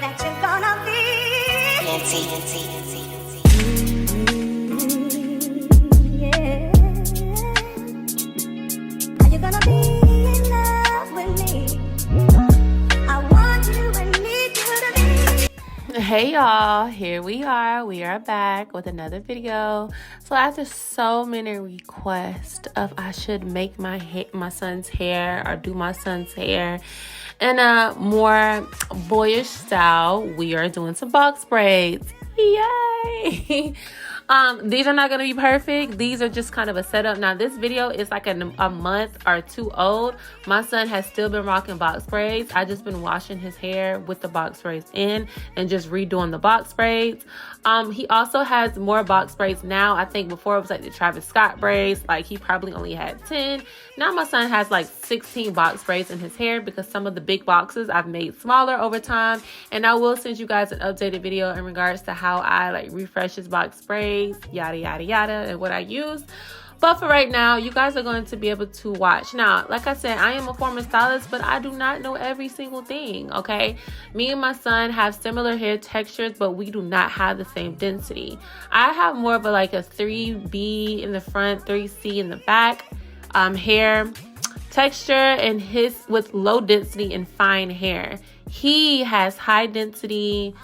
that you're gonna be. Yeah. Are you gonna be in love with me? I want you and need you to be. Hey y'all, here we are back with another video. So after so many requests of I should make my son's hair or do my son's hair in a more boyish style, we are doing some box braids. Yay! These are not going to be perfect. These are just kind of a setup. Now, this video is like a month or two old. My son has still been rocking box braids. I just been washing his hair with the box braids in and just redoing the box braids. He also has more box braids now. I think before it was like the Travis Scott braids. Like he probably only had 10. Now my son has like 16 box braids in his hair because some of the big boxes I've made smaller over time. And I will send you guys an updated video in regards to how I like refresh his box braids, yada, yada, yada, and what I use. But for right now, you guys are going to be able to watch. Now, like I said, I am a former stylist, but I do not know every single thing, okay? Me and my son have similar hair textures, but we do not have the same density. I have more of a 3B in the front, 3C in the back hair texture, and his with low density and fine hair. He has high density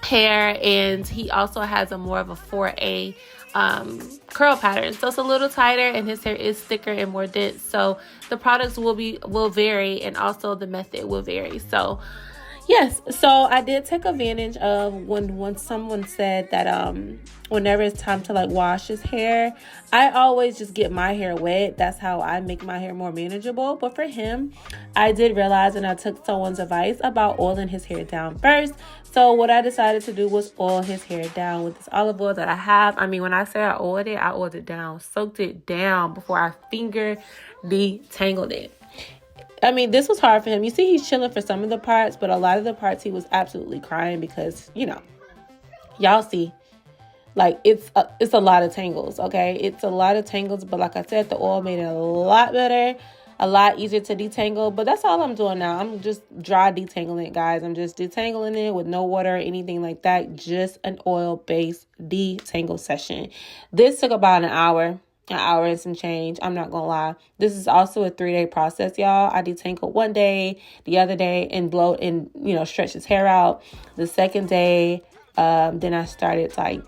hair, and he also has a more of a 4A curl pattern, so it's a little tighter, and his hair is thicker and more dense, so the products will vary, and also the method will vary. So yes, so I did take advantage of when someone said that whenever it's time to wash his hair, I always just get my hair wet. That's how I make my hair more manageable. But for him, I did realize, and I took someone's advice about oiling his hair down first. So what I decided to do was oil his hair down with this olive oil that I have. I mean, when I say I oiled it down, soaked it down before I finger detangled it. I mean, this was hard for him. You see, he's chilling for some of the parts, but a lot of the parts he was absolutely crying because, y'all see, it's a lot of tangles, okay? It's a lot of tangles, but like I said, the oil made it a lot better, a lot easier to detangle. But that's all I'm doing now. I'm just dry detangling it, guys. I'm just detangling it with no water or anything like that. Just an oil-based detangle session. This took about an hour and some change. I'm not gonna lie. This is also a 3-day process, y'all. I detangled one day, the other day, and blow and stretch his hair out. The second day, then I started like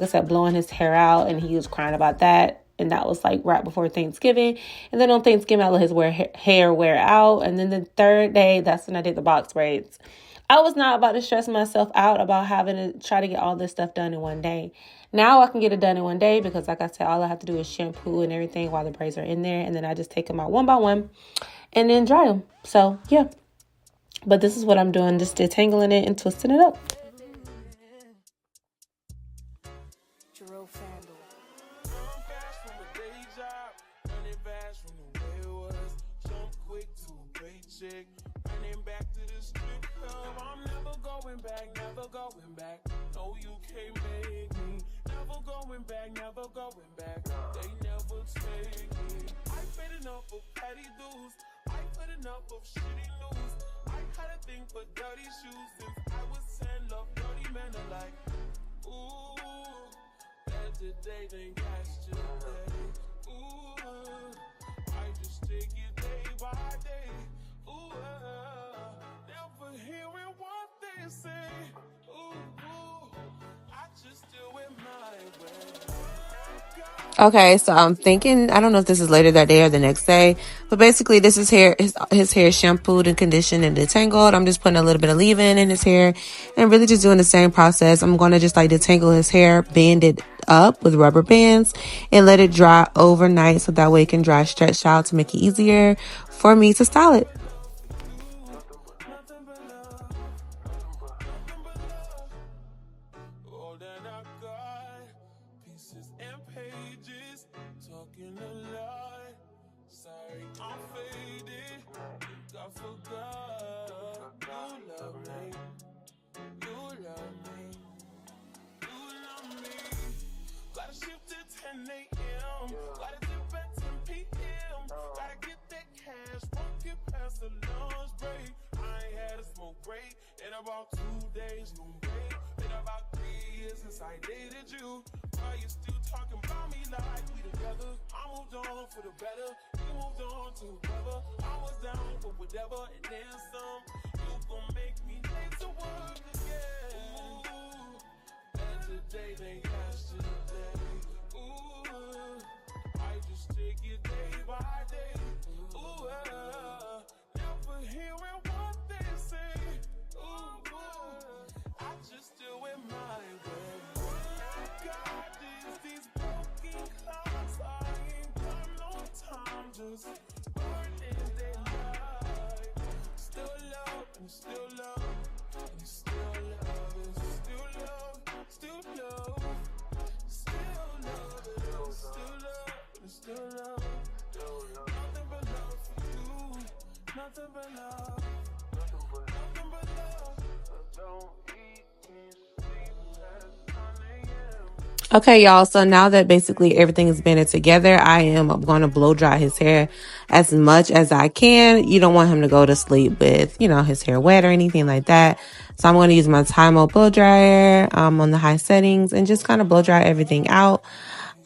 I said, blowing his hair out, and he was crying about that. And that was right before Thanksgiving. And then on Thanksgiving, I let his hair wear out. And then the third day, that's when I did the box braids. I was not about to stress myself out about having to try to get all this stuff done in one day. Now I can get it done in one day because, like I said, all I have to do is shampoo and everything while the braids are in there. And then I just take them out one by one and then dry them. So, yeah. But this is what I'm doing, just detangling it and twisting it up. Running back to the strip club, I'm never going back, never going back. No, you can't make me. Never going back, never going back. They never take me. I paid enough of petty dues. I put enough of shitty news. I had a thing for dirty shoes since I was 10. Love dirty men alike. Ooh, better day than yesterday. Ooh, I just take it day by day. Ooh, never hearing what they say. Ooh, I just do it my way. Okay, so I'm thinking, I don't know if this is later that day or the next day, but basically this is his hair shampooed and conditioned and detangled. I'm just putting a little bit of leave-in in his hair and really just doing the same process. I'm going to just detangle his hair, band it up with rubber bands, and let it dry overnight so that way it can dry stretched out to make it easier for me to style it. Gotta get that cash, won't get past the break. In about 2 days, gon' break. Been about 3 years since I dated you. Why you still talking about me like we together? I moved on for the better. You moved on to whoever. I was down for whatever, and then some. You gon' make me late to work again. Ooh, better today than yesterday. Ooh, I just take it day by day. Ooh, never hearing what they say. Ooh, I just do it my way. God, these broken clouds, I ain't got no time, just burning daylight. Still love, and still love, and still love, and still love, still love, still love, and still love, and still love. Nothing but love for you, nothing but love, nothing but love. Don't eat me, sleep at 9 a.m. Okay, y'all. So now that basically everything is banded together, I am going to blow dry his hair as much as I can. You don't want him to go to sleep with, his hair wet or anything like that. So I'm going to use my Time blow dryer on the high settings and just kind of blow dry everything out.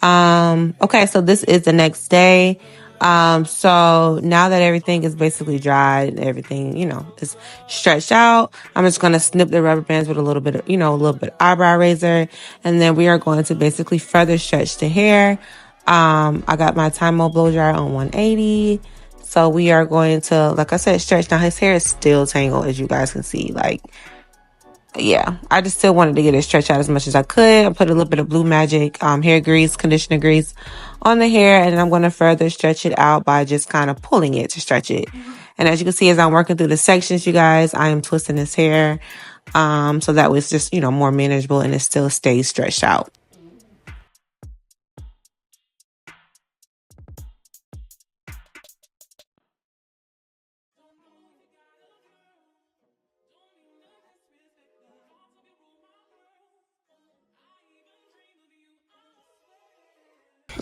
Okay, so this is the next day. So now that everything is basically dried and everything, is stretched out, I'm just going to snip the rubber bands with a little bit of, eyebrow razor. And then we are going to basically further stretch the hair. I got my Time blow dryer on 180. So we are going to, like I said, stretch. Now his hair is still tangled, as you guys can see, yeah, I just still wanted to get it stretched out as much as I could. I put a little bit of Blue Magic hair grease, conditioner grease on the hair, and I'm going to further stretch it out by just kind of pulling it to stretch it. And as you can see, as I'm working through the sections, you guys, I am twisting his hair so that way it's just, more manageable and it still stays stretched out.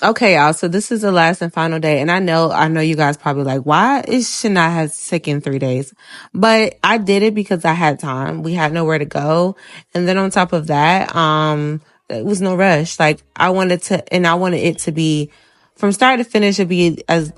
Okay, y'all. So this is the last and final day. And I know you guys probably like, why is Shania has taken 3 days? But I did it because I had time. We had nowhere to go. And then on top of that, it was no rush. Like I wanted it to be from start to finish to be as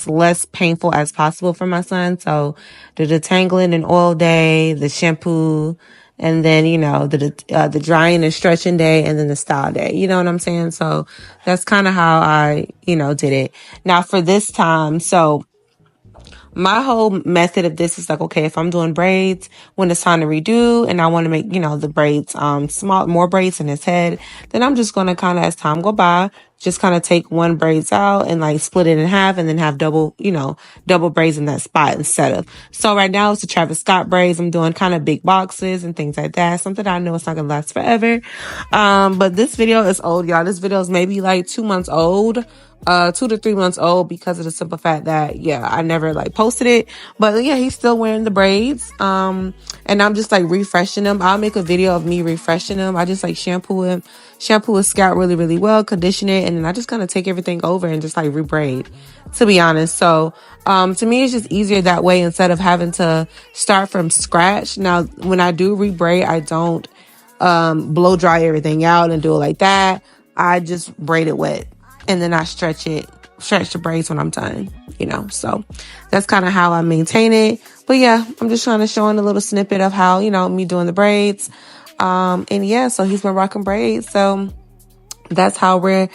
less painful as possible for my son. So the detangling and oil day, the shampoo, and then, the drying and stretching day, and then the style day. You know what I'm saying? So that's kind of how I, did it. Now for this time, so my whole method of this is like, okay, if I'm doing braids, when it's time to redo and I want to make, the braids, more braids in his head, then I'm just going to kind of, as time go by, just kind of take one braids out and like split it in half and then have double braids in that spot instead of. So right now it's the Travis Scott braids. I'm doing kind of big boxes and things like that. Something I know it's not going to last forever. But this video is old, y'all. This video is maybe like 2 months old. 2 to 3 months old because of the simple fact that, I never posted it, but yeah, he's still wearing the braids. And I'm just refreshing them. I'll make a video of me refreshing them. I just shampoo his scalp really, really well, condition it. And then I just kind of take everything over and just rebraid, to be honest. So, to me, it's just easier that way instead of having to start from scratch. Now, when I do rebraid, I don't, blow dry everything out and do it like that. I just braid it wet. And then I stretch the braids when I'm done, so that's kind of how I maintain it. But yeah, I'm just trying to show a little snippet of how, me doing the braids. And yeah, so he's been rocking braids. So that's how we're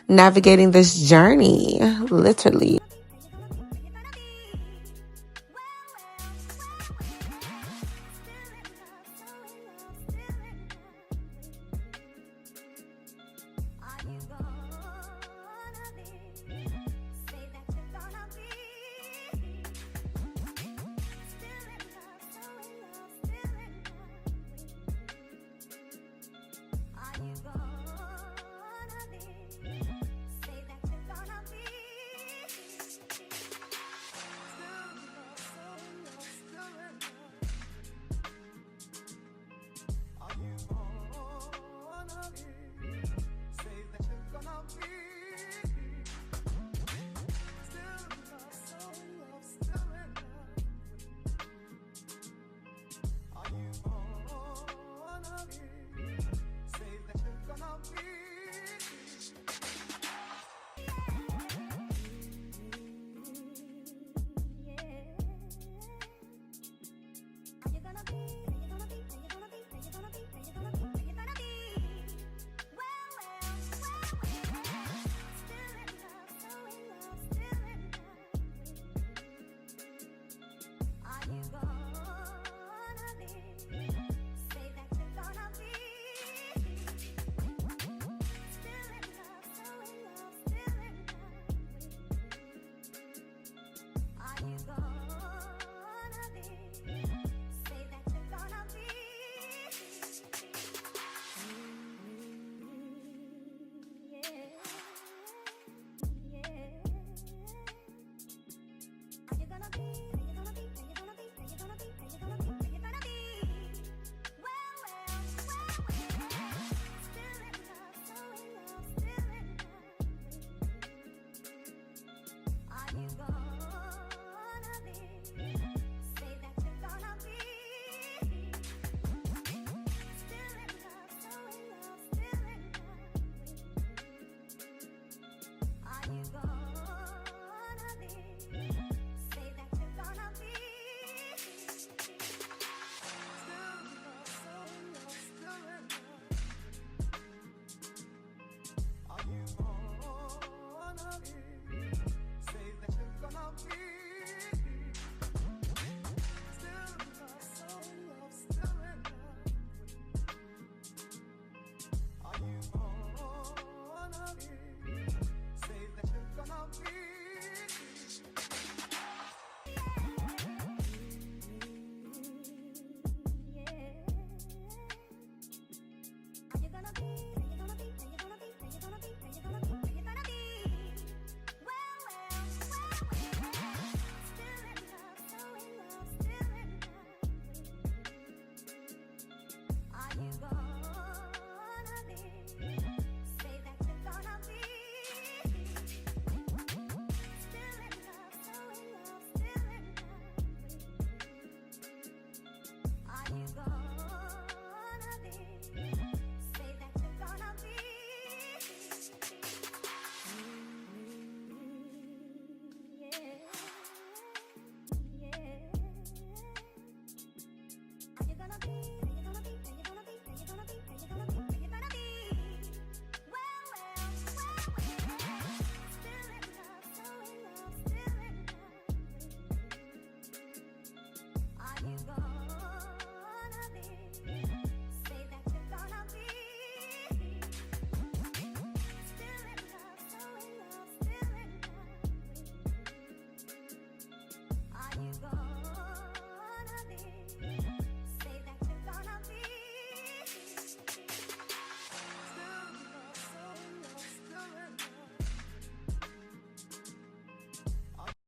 navigating this journey, literally.